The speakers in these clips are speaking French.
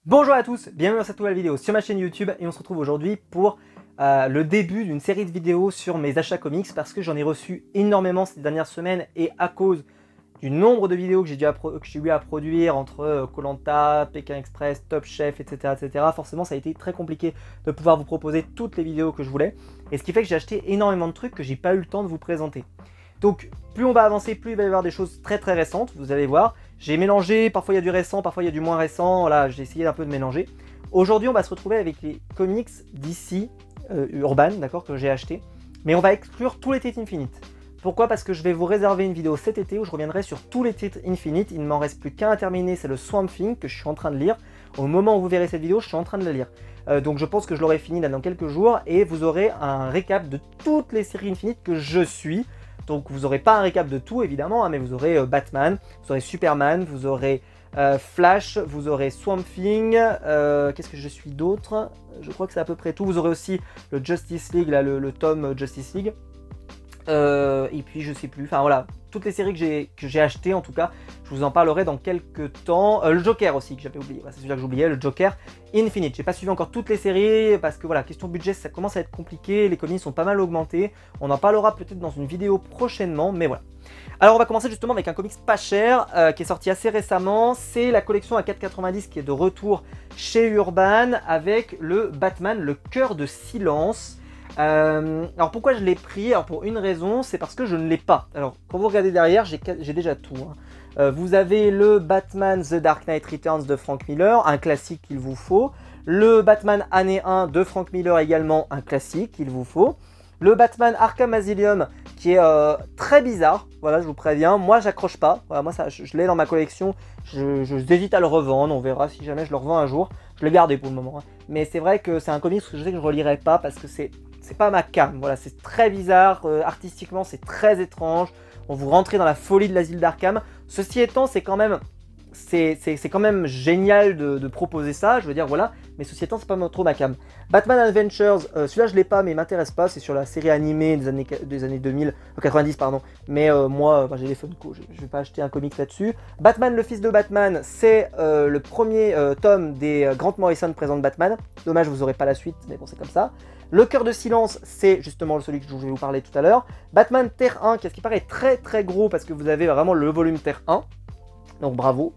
Bonjour à tous, bienvenue dans cette nouvelle vidéo sur ma chaîne YouTube et on se retrouve aujourd'hui pour le début d'une série de vidéos sur mes achats comics parce que j'en ai reçu énormément ces dernières semaines et à cause du nombre de vidéos que j'ai eu à produire entre koh Lanta, Pékin Express, Top Chef, etc., forcément ça a été très compliqué de pouvoir vous proposer toutes les vidéos que je voulais et ce qui fait que j'ai acheté énormément de trucs que j'ai pas eu le temps de vous présenter. Donc plus on va avancer, plus il va y avoir des choses très récentes, vous allez voir. J'ai mélangé, parfois il y a du récent, parfois il y a du moins récent, voilà, j'ai essayé un peu de mélanger. Aujourd'hui on va se retrouver avec les comics d'ici, Urban, d'accord, que j'ai acheté. Mais on va exclure tous les titres Infinite. Pourquoi? Parce que je vais vous réserver une vidéo cet été où je reviendrai sur tous les titres Infinite. Il ne m'en reste plus qu'un à terminer, c'est le Swamp Thing que je suis en train de lire. Au moment où vous verrez cette vidéo, je suis en train de la lire. Donc je pense que je l'aurai fini là dans quelques jours et vous aurez un récap de toutes les séries Infinite que je suis. Donc vous n'aurez pas un récap de tout évidemment, hein, mais vous aurez Batman, vous aurez Superman, vous aurez Flash, vous aurez Swamp Thing, qu'est-ce que je suis d'autre? Je crois que c'est à peu près tout. Vous aurez aussi le Justice League, là, le tome Justice League. Et puis je sais plus, enfin voilà, toutes les séries que j'ai achetées en tout cas, je vous en parlerai dans quelques temps. Le Joker aussi que j'avais oublié, c'est celui-là que j'oubliais, le Joker Infinite. J'ai pas suivi encore toutes les séries parce que voilà, question budget ça commence à être compliqué, les comics sont pas mal augmentés, on en parlera peut-être dans une vidéo prochainement, mais voilà. Alors on va commencer justement avec un comics pas cher qui est sorti assez récemment, c'est la collection à 4,90 qui est de retour chez Urban avec le Batman, le cœur de silence. Alors pourquoi je l'ai pris? Alors pour une raison, c'est parce que je ne l'ai pas. Alors quand vous regardez derrière, j'ai déjà tout. Vous avez le Batman The Dark Knight Returns de Frank Miller, un classique qu'il vous faut. Le Batman Année 1 de Frank Miller également, un classique qu'il vous faut. Le Batman Arkham Asylum qui est très bizarre, voilà je vous préviens, moi j'accroche pas, voilà, moi ça, je l'ai dans ma collection, j'hésite à le revendre, on verra si jamais je le revends un jour, je l'ai gardé pour le moment, hein. Mais c'est vrai que c'est un comics que je sais que je relirai pas parce que c'est pas ma came, voilà, c'est très bizarre, artistiquement c'est très étrange, on vous rentrez dans la folie de l'asile d'Arkham. Ceci étant, c'est quand même génial de proposer ça, je veux dire voilà, mais ceci étant c'est pas trop ma came. Batman Adventures, celui-là je l'ai pas mais il m'intéresse pas, c'est sur la série animée des années 2000, 90 pardon, mais moi j'ai les Funko, je vais pas acheter un comic là-dessus. Batman le fils de Batman, c'est le premier tome des Grant Morrison présente Batman, dommage vous aurez pas la suite mais bon c'est comme ça. Le cœur de silence, c'est justement celui que je vais vous parler tout à l'heure. Batman Terre 1, qui paraît très gros parce que vous avez vraiment le volume Terre 1. Donc bravo.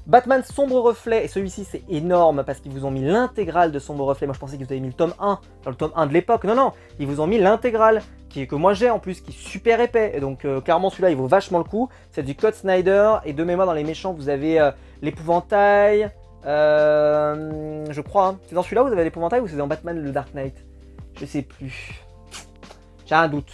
Batman Sombre Reflet, et celui-ci c'est énorme parce qu'ils vous ont mis l'intégrale de Sombre Reflet. Moi je pensais qu'ils vous avaient mis le tome 1, dans le tome 1 de l'époque. Non, ils vous ont mis l'intégrale, que moi j'ai en plus, qui est super épais. Et donc clairement celui-là il vaut vachement le coup. C'est du Scott Snyder, et de mémoire dans les méchants vous avez l'épouvantail, je crois. Hein. C'est dans celui-là où vous avez l'épouvantail ou c'est dans Batman le Dark Knight? Je sais plus. J'ai un doute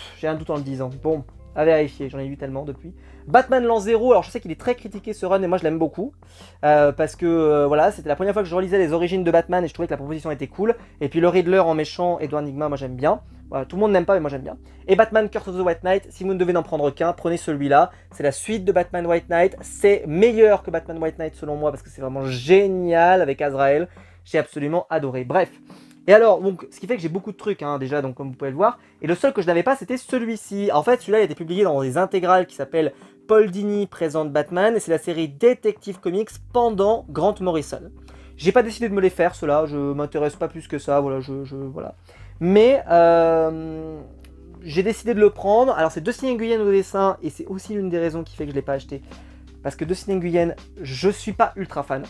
en le disant. Bon, à vérifier, j'en ai lu tellement depuis. Batman l'an 0, alors je sais qu'il est très critiqué ce run et moi je l'aime beaucoup. Parce que voilà, c'était la première fois que je relisais les origines de Batman et je trouvais que la proposition était cool. Et puis le Riddler en méchant, Edward Nygma, moi j'aime bien. Voilà, tout le monde n'aime pas mais moi j'aime bien. Et Batman Curse of the White Knight, si vous ne devez n'en prendre qu'un, prenez celui-là. C'est la suite de Batman White Knight. C'est meilleur que Batman White Knight selon moi parce que c'est vraiment génial avec Azrael. J'ai absolument adoré. Bref. Et alors, donc, ce qui fait que j'ai beaucoup de trucs, hein, déjà, donc comme vous pouvez le voir. Et le seul que je n'avais pas, c'était celui-ci. En fait, celui-là, il a été publié dans des intégrales qui s'appellent Paul Dini présente Batman. Et c'est la série Detective Comics pendant Grant Morrison. J'ai pas décidé de me les faire, ceux-là. Je m'intéresse pas plus que ça, voilà, voilà. Mais, j'ai décidé de le prendre. Alors, c'est Dustin Nguyen au dessin. Et c'est aussi l'une des raisons qui fait que je l'ai pas acheté. Parce que Dustin Nguyen, je suis pas ultra fan.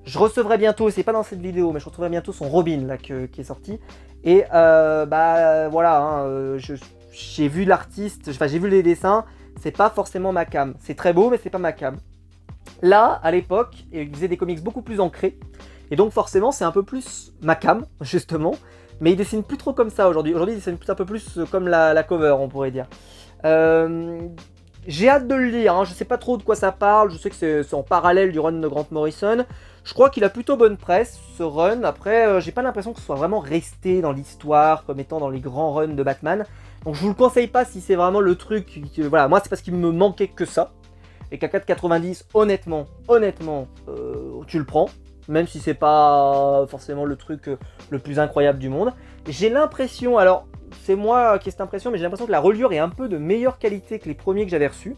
Je recevrai bientôt, c'est pas dans cette vidéo, mais je recevrai bientôt son Robin là, qui est sorti. Et bah voilà, hein, j'ai vu l'artiste, enfin j'ai vu les dessins, c'est pas forcément ma came. C'est très beau, mais c'est pas ma came. Là, à l'époque, il faisait des comics beaucoup plus ancrés. Et donc forcément, c'est un peu plus ma came, justement. Mais il dessine plus trop comme ça aujourd'hui. Aujourd'hui, il dessine un peu plus comme la cover, on pourrait dire. J'ai hâte de le lire, hein. Je sais pas trop de quoi ça parle, je sais que c'est en parallèle du run de Grant Morrison. Je crois qu'il a plutôt bonne presse, ce run. Après, j'ai pas l'impression que ce soit vraiment resté dans l'histoire comme étant dans les grands runs de Batman. Donc je vous le conseille pas si c'est vraiment le truc... voilà, moi c'est parce qu'il me manquait que ça. Et qu'à 4,90, honnêtement, tu le prends. Même si c'est pas forcément le truc le plus incroyable du monde. J'ai l'impression, alors c'est moi qui ai cette impression, mais j'ai l'impression que la reliure est un peu de meilleure qualité que les premiers que j'avais reçus.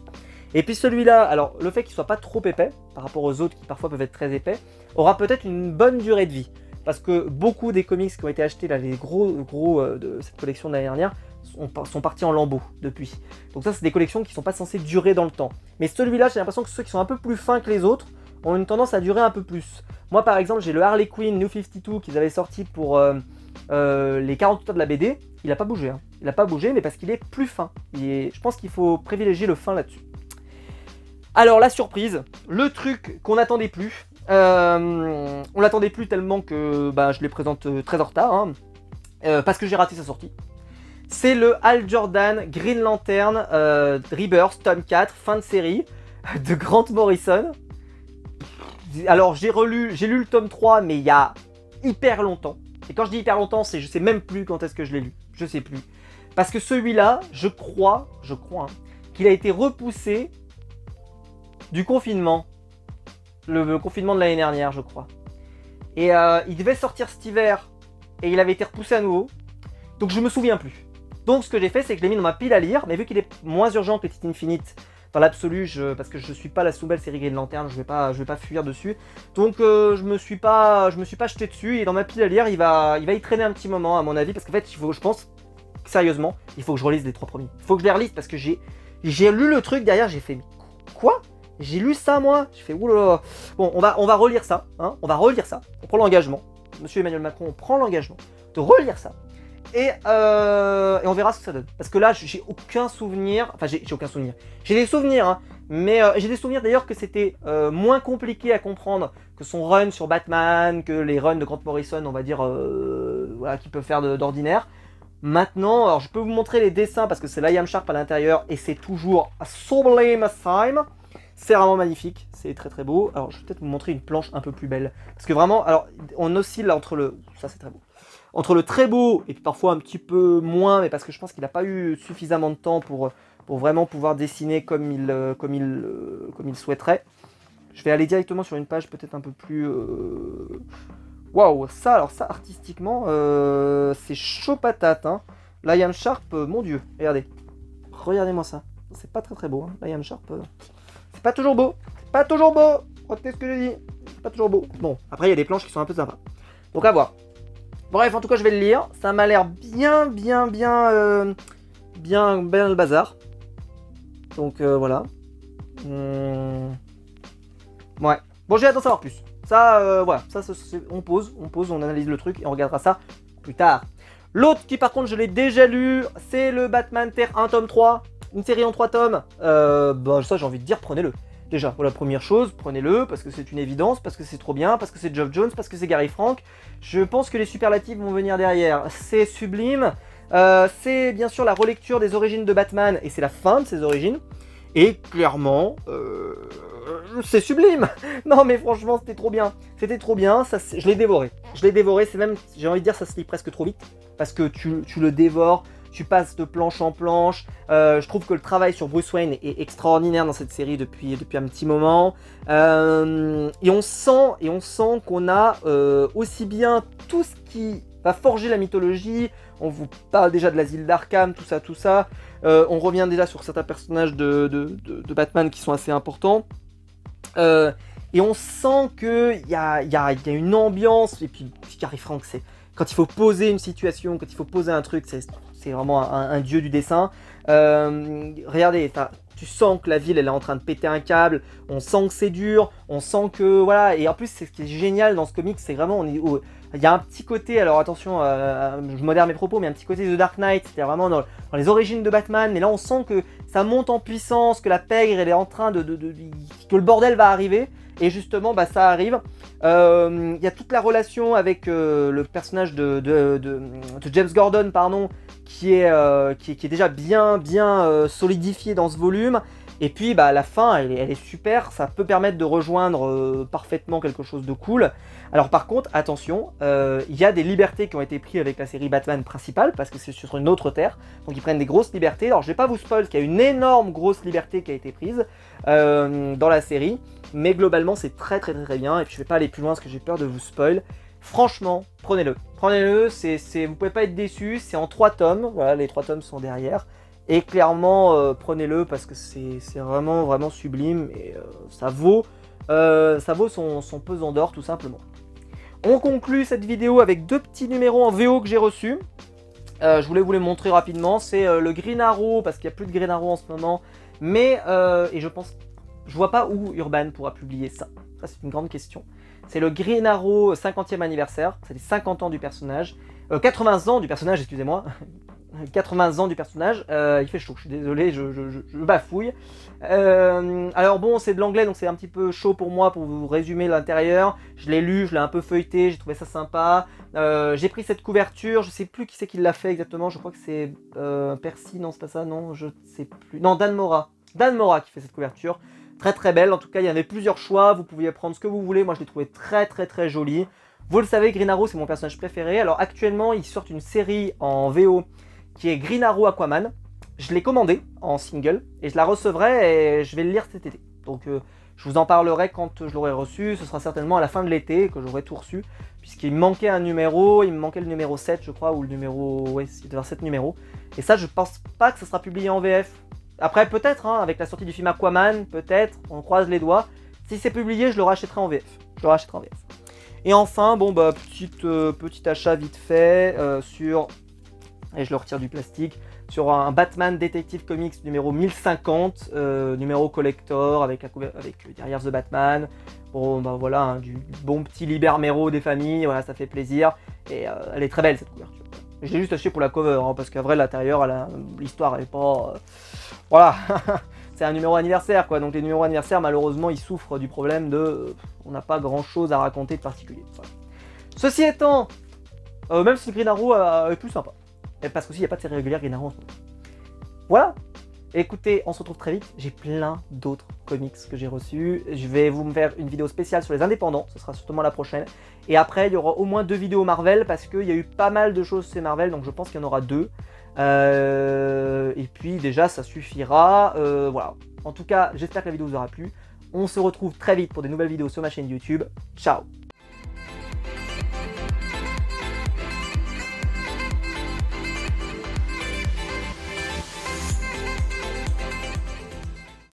Et puis celui-là, alors le fait qu'il soit pas trop épais, par rapport aux autres qui parfois peuvent être très épais, aura peut-être une bonne durée de vie. Parce que beaucoup des comics qui ont été achetés, là, les gros de cette collection de l'année dernière, sont partis en lambeaux depuis. Donc ça, c'est des collections qui ne sont pas censées durer dans le temps. Mais celui-là, j'ai l'impression que ceux qui sont un peu plus fins que les autres ont une tendance à durer un peu plus. Moi, par exemple, j'ai le Harley Quinn New 52 qu'ils avaient sorti pour les 48 heures de la BD. Il n'a pas bougé. Hein. Il n'a pas bougé, mais parce qu'il est plus fin. Je pense qu'il faut privilégier le fin là-dessus. Alors, la surprise, le truc qu'on n'attendait plus. On l'attendait plus tellement que je les présente très en retard. Hein, parce que j'ai raté sa sortie. C'est le Hal Jordan Green Lantern Rebirth tome 4, fin de série, de Grant Morrison. Alors j'ai lu le tome 3, mais il y a hyper longtemps. Et quand je dis hyper longtemps, c'est je sais même plus quand est-ce que je l'ai lu. Je sais plus. Parce que celui-là, je crois hein, qu'il a été repoussé du confinement. Le confinement de l'année dernière, je crois. Et il devait sortir cet hiver, et il avait été repoussé à nouveau. Donc je me souviens plus. Donc ce que j'ai fait, c'est que je l'ai mis dans ma pile à lire, mais vu qu'il est moins urgent que les Titan Infinite, dans l'absolu, parce que je suis pas la nouvelle série Green Lantern, je vais pas fuir dessus. Donc je me suis pas jeté dessus, et dans ma pile à lire, il va y traîner un petit moment à mon avis, parce qu'en fait, je pense, sérieusement, il faut que je relise les 3 premiers. Il faut que je les relise, parce que j'ai lu le truc derrière, j'ai fait, quoi? J'ai lu ça moi? J'ai fait, oulala. Bon, on va relire ça, hein, on va relire ça, on prend l'engagement. Monsieur Emmanuel Macron, on prend l'engagement de relire ça. Et on verra ce que ça donne. Parce que là, j'ai aucun souvenir. Enfin, j'ai aucun souvenir. J'ai des souvenirs, hein. Mais j'ai des souvenirs d'ailleurs que c'était moins compliqué à comprendre que son run sur Batman, que les runs de Grant Morrison, on va dire, voilà, qu'il peut faire d'ordinaire. Maintenant, alors je peux vous montrer les dessins parce que c'est Liam Sharp à l'intérieur et c'est toujours sublime as time. C'est vraiment magnifique, c'est très très beau. Alors je vais peut-être vous montrer une planche un peu plus belle. Parce que vraiment, alors on oscille entre le... Ça c'est très beau. Entre le très beau et puis parfois un petit peu moins, mais parce que je pense qu'il n'a pas eu suffisamment de temps pour vraiment pouvoir dessiner comme il souhaiterait. Je vais aller directement sur une page peut-être un peu plus... Waouh, ça, alors ça artistiquement, c'est chaud patate. Hein. Liam Sharp, mon dieu, regardez. Regardez-moi ça. C'est pas très très beau. Hein. Liam Sharp, c'est pas toujours beau. C'est pas toujours beau. Retenez ce que j'ai dit. C'est pas toujours beau. Bon, après il y a des planches qui sont un peu sympas. Donc à voir. Bref, en tout cas, je vais le lire. Ça m'a l'air bien le bazar. Donc voilà. Ouais. Bon, j'ai hâte d'en savoir plus. Ça, voilà. Ça, on pose, on analyse le truc et on regardera ça plus tard. L'autre qui, par contre, je l'ai déjà lu, c'est le Batman Terre 1 tome 3. Une série en 3 tomes. Ça, j'ai envie de dire, prenez-le. Déjà, pour la première chose, prenez-le, parce que c'est une évidence, parce que c'est trop bien, parce que c'est Geoff Jones, parce que c'est Gary Frank. Je pense que les superlatifs vont venir derrière. C'est sublime. C'est bien sûr la relecture des origines de Batman, et c'est la fin de ses origines. Et clairement, c'est sublime. Non mais franchement, c'était trop bien. C'était trop bien, je l'ai dévoré. Je l'ai dévoré, c'est même, j'ai envie de dire, ça se lit presque trop vite. Parce que tu le dévores. Tu passes de planche en planche. Je trouve que le travail sur Bruce Wayne est extraordinaire dans cette série depuis un petit moment. Et on sent qu'on a aussi bien tout ce qui va forger la mythologie. On vous parle déjà de l'asile d'Arkham, tout ça. On revient déjà sur certains personnages de Batman qui sont assez importants. Et on sent qu'il y a une ambiance. Et puis Gary Frank, c'est quand il faut poser une situation, quand il faut poser un truc, c'est vraiment un dieu du dessin. Regardez, tu sens que la ville elle est en train de péter un câble, on sent que c'est dur, on sent que voilà, et en plus c'est ce qui est génial dans ce comic, c'est vraiment il y a un petit côté, alors attention, je modère mes propos, mais un petit côté de Dark Knight, c'est-à-dire vraiment dans les origines de Batman, mais là on sent que ça monte en puissance, que la pègre elle est en train que le bordel va arriver. Et justement, ça arrive. Il y a toute la relation avec le personnage de James Gordon, pardon, qui est déjà bien solidifié dans ce volume. Et puis, la fin, elle est super. Ça peut permettre de rejoindre parfaitement quelque chose de cool. Alors par contre, attention, il y a des libertés qui ont été prises avec la série Batman principale, parce que c'est sur une autre terre. Donc ils prennent des grosses libertés. Alors je vais pas vous spoil qu'il y a une énorme grosse liberté qui a été prise dans la série. Mais globalement, c'est très bien. Et puis je vais pas aller plus loin parce que j'ai peur de vous spoil. Franchement, prenez-le. Prenez-le, vous pouvez pas être déçus. C'est en 3 tomes. Voilà, les 3 tomes sont derrière. Et clairement, prenez-le parce que c'est vraiment, vraiment sublime et ça vaut son pesant d'or tout simplement. On conclut cette vidéo avec 2 petits numéros en VO que j'ai reçus. Je voulais vous les montrer rapidement. C'est le Green Arrow, parce qu'il n'y a plus de Green Arrow en ce moment. Mais, et je vois pas où Urban pourra publier ça. Ça, c'est une grande question. C'est le Green Arrow 50e anniversaire. C'est les 50 ans du personnage. 80 ans du personnage, excusez-moi. 80 ans du personnage. Il fait chaud, je suis désolé, je bafouille. Alors bon, c'est de l'anglais, donc c'est un petit peu chaud pour moi pour vous résumer l'intérieur. Je l'ai lu, je l'ai un peu feuilleté, j'ai trouvé ça sympa. J'ai pris cette couverture, je sais plus qui c'est qui l'a fait exactement, je crois que c'est Percy, non c'est pas ça, non, je sais plus. Non, Dan Mora. Dan Mora qui fait cette couverture. Très très belle, en tout cas il y avait plusieurs choix, vous pouviez prendre ce que vous voulez, moi je l'ai trouvé très très très joli. Vous le savez, Green Arrow c'est mon personnage préféré. Alors actuellement ils sortent une série en VO qui est Green Arrow Aquaman. Je l'ai commandé en single et je la recevrai et je vais le lire cet été. Donc je vous en parlerai quand je l'aurai reçu. Ce sera certainement à la fin de l'été que j'aurai tout reçu. Puisqu'il me manquait un numéro, il me manquait le numéro 7 je crois, ou le numéro... Ouais, il devait avoir 7 numéros. Et ça je pense pas que ça sera publié en VF. Après peut-être, hein, avec la sortie du film Aquaman, peut-être, on croise les doigts. Si c'est publié, je le rachèterai en VF. Je le rachèterai en VF. Et enfin, bon bah, petit achat vite fait sur... Et je le retire du plastique, sur un Batman Detective Comics numéro 1050, numéro collector avec derrière The Batman. Bon bah voilà, hein, du bon petit Libermero des familles, voilà, ça fait plaisir. Et elle est très belle cette couverture. J'ai juste acheté pour la cover, hein, parce qu'à vrai l'intérieur, l'histoire elle est pas... voilà, c'est un numéro anniversaire quoi, donc les numéros anniversaires malheureusement ils souffrent du problème de... on n'a pas grand chose à raconter de particulier. Voilà. Ceci étant, même si le Green Arrow est plus sympa. Parce qu'aussi il n'y a pas de série régulière Green Arrow en ce moment. Voilà. Écoutez, on se retrouve très vite. J'ai plein d'autres comics que j'ai reçus. Je vais vous faire une vidéo spéciale sur les indépendants. Ce sera sûrement la prochaine. Et après, il y aura au moins 2 vidéos Marvel parce qu'il y a eu pas mal de choses chez Marvel. Donc je pense qu'il y en aura 2. Et puis déjà, ça suffira. Voilà. En tout cas, j'espère que la vidéo vous aura plu. On se retrouve très vite pour des nouvelles vidéos sur ma chaîne YouTube. Ciao!